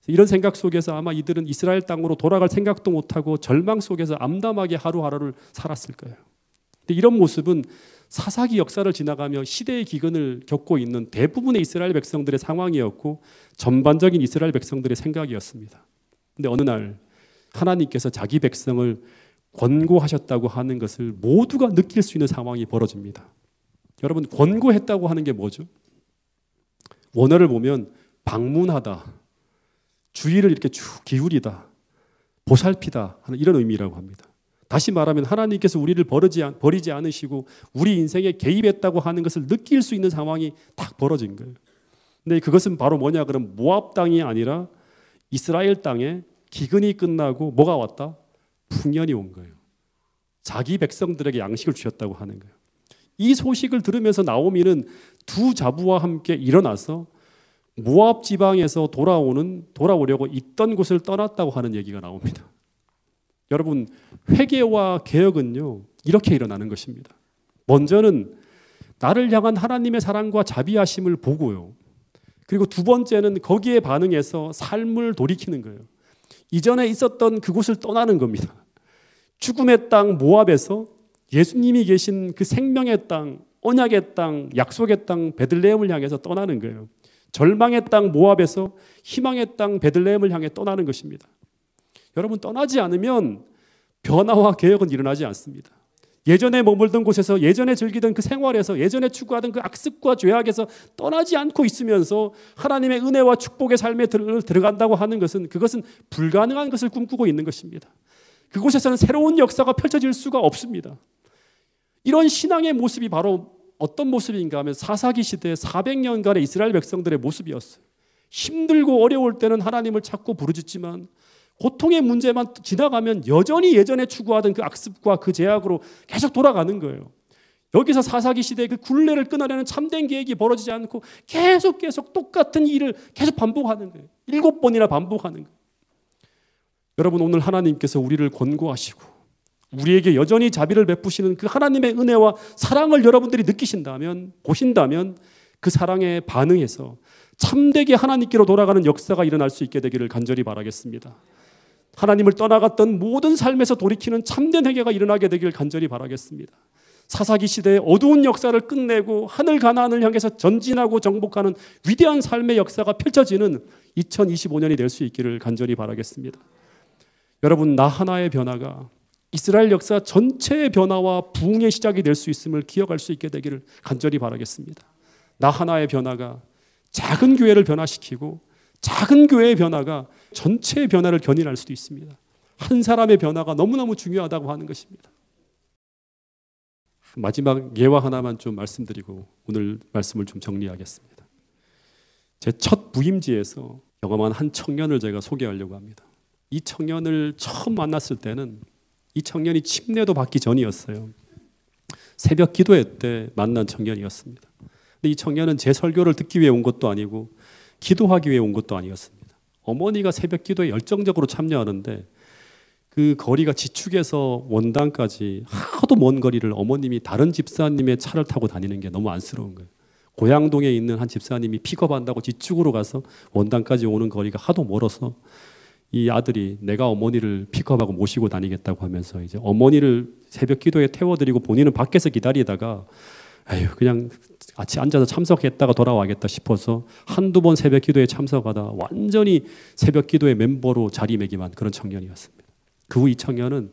이런 생각 속에서 아마 이들은 이스라엘 땅으로 돌아갈 생각도 못하고 절망 속에서 암담하게 하루하루를 살았을 거예요. 근데 이런 모습은 사사기 역사를 지나가며 시대의 기근을 겪고 있는 대부분의 이스라엘 백성들의 상황이었고 전반적인 이스라엘 백성들의 생각이었습니다. 근데 어느 날 하나님께서 자기 백성을 권고하셨다고 하는 것을 모두가 느낄 수 있는 상황이 벌어집니다. 여러분, 권고했다고 하는 게 뭐죠? 원어를 보면 방문하다, 주의를 이렇게 쭉 기울이다, 보살피다 하는 이런 의미라고 합니다. 다시 말하면 하나님께서 우리를 버리지 않으시고 우리 인생에 개입했다고 하는 것을 느낄 수 있는 상황이 딱 벌어진 거예요. 근데 그것은 바로 뭐냐 그러면 모압 땅이 아니라 이스라엘 땅에 기근이 끝나고 뭐가 왔다? 풍년이 온 거예요. 자기 백성들에게 양식을 주셨다고 하는 거예요. 이 소식을 들으면서 나오미는 두 자부와 함께 일어나서 모압 지방에서 돌아오려고 있던 곳을 떠났다고 하는 얘기가 나옵니다. 여러분, 회개와 개혁은요 이렇게 일어나는 것입니다. 먼저는 나를 향한 하나님의 사랑과 자비하심을 보고요. 그리고 두 번째는 거기에 반응해서 삶을 돌이키는 거예요. 이전에 있었던 그곳을 떠나는 겁니다. 죽음의 땅 모압에서 예수님이 계신 그 생명의 땅, 언약의 땅, 약속의 땅 베들레헴을 향해서 떠나는 거예요. 절망의 땅 모압에서 희망의 땅 베들레헴을 향해 떠나는 것입니다. 여러분, 떠나지 않으면 변화와 개혁은 일어나지 않습니다. 예전에 머물던 곳에서 예전에 즐기던 그 생활에서 예전에 추구하던 그 악습과 죄악에서 떠나지 않고 있으면서 하나님의 은혜와 축복의 삶에 들어간다고 하는 것은 그것은 불가능한 것을 꿈꾸고 있는 것입니다. 그곳에서는 새로운 역사가 펼쳐질 수가 없습니다. 이런 신앙의 모습이 바로 어떤 모습인가 하면 사사기 시대 400년간의 이스라엘 백성들의 모습이었어요. 힘들고 어려울 때는 하나님을 찾고 부르짖지만 고통의 문제만 지나가면 여전히 예전에 추구하던 그 악습과 그 죄악으로 계속 돌아가는 거예요. 여기서 사사기 시대의 그 굴레를 끊어내는 참된 계획이 벌어지지 않고 계속 똑같은 일을 계속 반복하는 거예요. 7번이나 반복하는 거예요. 여러분, 오늘 하나님께서 우리를 권고하시고 우리에게 여전히 자비를 베푸시는 그 하나님의 은혜와 사랑을 여러분들이 느끼신다면, 보신다면 그 사랑에 반응해서 참되게 하나님께로 돌아가는 역사가 일어날 수 있게 되기를 간절히 바라겠습니다. 하나님을 떠나갔던 모든 삶에서 돌이키는 참된 회개가 일어나게 되기를 간절히 바라겠습니다. 사사기 시대의 어두운 역사를 끝내고 하늘 가나안을 향해서 전진하고 정복하는 위대한 삶의 역사가 펼쳐지는 2025년이 될 수 있기를 간절히 바라겠습니다. 여러분, 나 하나의 변화가 이스라엘 역사 전체의 변화와 부흥의 시작이 될 수 있음을 기억할 수 있게 되기를 간절히 바라겠습니다. 나 하나의 변화가 작은 교회를 변화시키고 작은 교회의 변화가 전체의 변화를 견인할 수도 있습니다. 한 사람의 변화가 너무너무 중요하다고 하는 것입니다. 마지막 예화 하나만 좀 말씀드리고 오늘 말씀을 좀 정리하겠습니다. 제 첫 부임지에서 경험한 한 청년을 제가 소개하려고 합니다. 이 청년을 처음 만났을 때는 이 청년이 침례도 받기 전이었어요. 새벽 기도회 때 만난 청년이었습니다. 근데 이 청년은 제 설교를 듣기 위해 온 것도 아니고 기도하기 위해 온 것도 아니었습니다. 어머니가 새벽 기도에 열정적으로 참여하는데 그 거리가 지축에서 원당까지 하도 먼 거리를 어머님이 다른 집사님의 차를 타고 다니는 게 너무 안쓰러운 거예요. 고양동에 있는 한 집사님이 픽업한다고 지축으로 가서 원당까지 오는 거리가 하도 멀어서 이 아들이 내가 어머니를 픽업하고 모시고 다니겠다고 하면서 이제 어머니를 새벽 기도에 태워드리고 본인은 밖에서 기다리다가 그냥 같이 앉아서 참석했다가 돌아와야겠다 싶어서 한두 번 새벽 기도에 참석하다 완전히 새벽 기도의 멤버로 자리매김한 그런 청년이었습니다. 그 후 이 청년은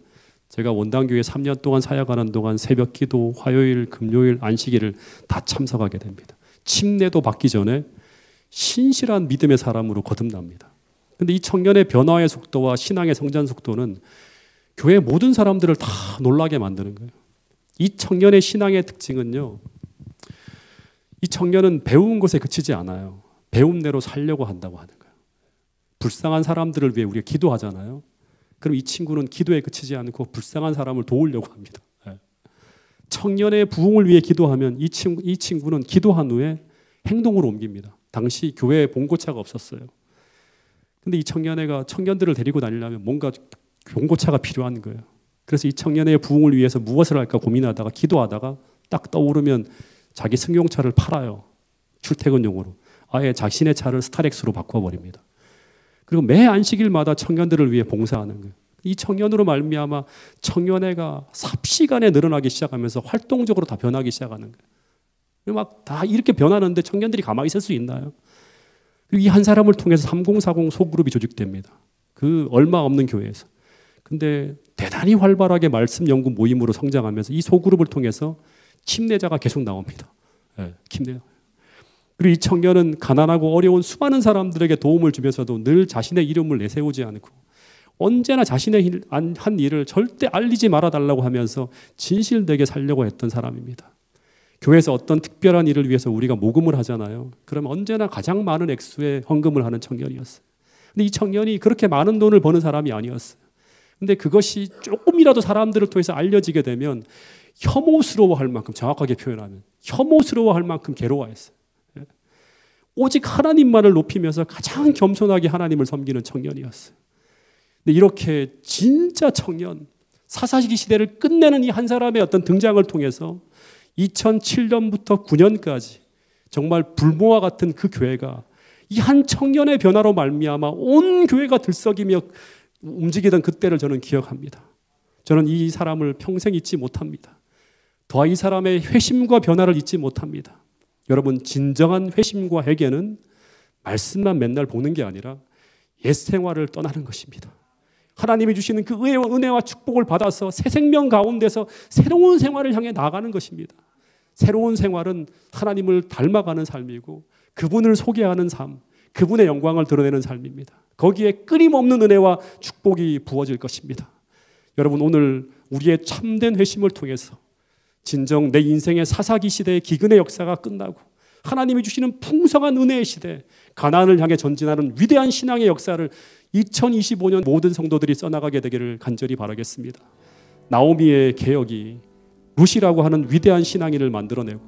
제가 원당교회 3년 동안 사역하는 동안 새벽 기도, 화요일, 금요일, 안식일을 다 참석하게 됩니다. 침례도 받기 전에 신실한 믿음의 사람으로 거듭납니다. 그런데 이 청년의 변화의 속도와 신앙의 성장 속도는 교회 모든 사람들을 다 놀라게 만드는 거예요. 이 청년의 신앙의 특징은요, 이 청년은 배운 것에 그치지 않아요. 배운 대로 살려고 한다고 하는 거예요. 불쌍한 사람들을 위해 우리가 기도하잖아요. 그럼 이 친구는 기도에 그치지 않고 불쌍한 사람을 도우려고 합니다. 청년의 부흥을 위해 기도하면 이 친구는 기도한 후에 행동으로 옮깁니다. 당시 교회에 봉고차가 없었어요. 근데 이 청년들을 데리고 다니려면 뭔가 봉고차가 필요한 거예요. 그래서 이 청년의 부흥을 위해서 무엇을 할까 고민하다가 기도하다가 딱 떠오르면 자기 승용차를 팔아요. 출퇴근용으로. 아예 자신의 차를 스타렉스로 바꿔버립니다. 그리고 매 안식일마다 청년들을 위해 봉사하는 거예요. 이 청년으로 말미암아 청년회가 삽시간에 늘어나기 시작하면서 활동적으로 다 변하기 시작하는 거예요. 막 다 이렇게 변하는데 청년들이 가만히 있을 수 있나요? 이 한 사람을 통해서 3040 소그룹이 조직됩니다. 그 얼마 없는 교회에서. 근데 대단히 활발하게 말씀 연구 모임으로 성장하면서 이 소그룹을 통해서 침례자가 계속 나옵니다. 네, 침례. 그리고 이 청년은 가난하고 어려운 수많은 사람들에게 도움을 주면서도 늘 자신의 이름을 내세우지 않고 언제나 자신의 한 일을 절대 알리지 말아달라고 하면서 진실되게 살려고 했던 사람입니다. 교회에서 어떤 특별한 일을 위해서 우리가 모금을 하잖아요. 그러면 언제나 가장 많은 액수의 헌금을 하는 청년이었어요. 근데 이 청년이 그렇게 많은 돈을 버는 사람이 아니었어요. 근데 그것이 조금이라도 사람들을 통해서 알려지게 되면 혐오스러워할 만큼, 정확하게 표현하면 혐오스러워할 만큼 괴로워했어요. 오직 하나님만을 높이면서 가장 겸손하게 하나님을 섬기는 청년이었어요. 근데 이렇게 진짜 청년, 사사기 시대를 끝내는 이 한 사람의 어떤 등장을 통해서 2007년부터 9년까지 정말 불모와 같은 그 교회가 이 한 청년의 변화로 말미암아 온 교회가 들썩이며 움직이던 그때를 저는 기억합니다. 저는 이 사람을 평생 잊지 못합니다. 더 이 사람의 회심과 변화를 잊지 못합니다. 여러분, 진정한 회심과 회개는 말씀만 맨날 보는 게 아니라 옛 생활을 떠나는 것입니다. 하나님이 주시는 그 은혜와 축복을 받아서 새 생명 가운데서 새로운 생활을 향해 나아가는 것입니다. 새로운 생활은 하나님을 닮아가는 삶이고 그분을 소개하는 삶, 그분의 영광을 드러내는 삶입니다. 거기에 끊임없는 은혜와 축복이 부어질 것입니다. 여러분, 오늘 우리의 참된 회심을 통해서 진정 내 인생의 사사기 시대의 기근의 역사가 끝나고 하나님이 주시는 풍성한 은혜의 시대, 가나안을 향해 전진하는 위대한 신앙의 역사를 2025년 모든 성도들이 써나가게 되기를 간절히 바라겠습니다. 나오미의 개혁이 룻이라고 하는 위대한 신앙인을 만들어내고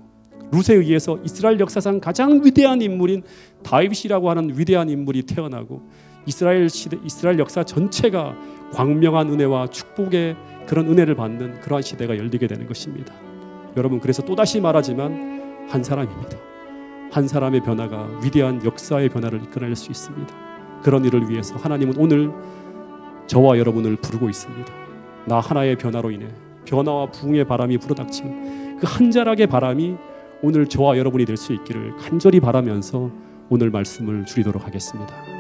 룻에 의해서 이스라엘 역사상 가장 위대한 인물인 다윗이라고 하는 위대한 인물이 태어나고 이스라엘 역사 전체가 광명한 은혜와 축복의 그런 은혜를 받는 그러한 시대가 열리게 되는 것입니다. 여러분, 그래서 또다시 말하지만 한 사람입니다. 한 사람의 변화가 위대한 역사의 변화를 이끌어낼 수 있습니다. 그런 일을 위해서 하나님은 오늘 저와 여러분을 부르고 있습니다. 나 하나의 변화로 인해 변화와 부흥의 바람이 불어닥친 그 한 자락의 바람이 오늘 저와 여러분이 될 수 있기를 간절히 바라면서 오늘 말씀을 줄이도록 하겠습니다.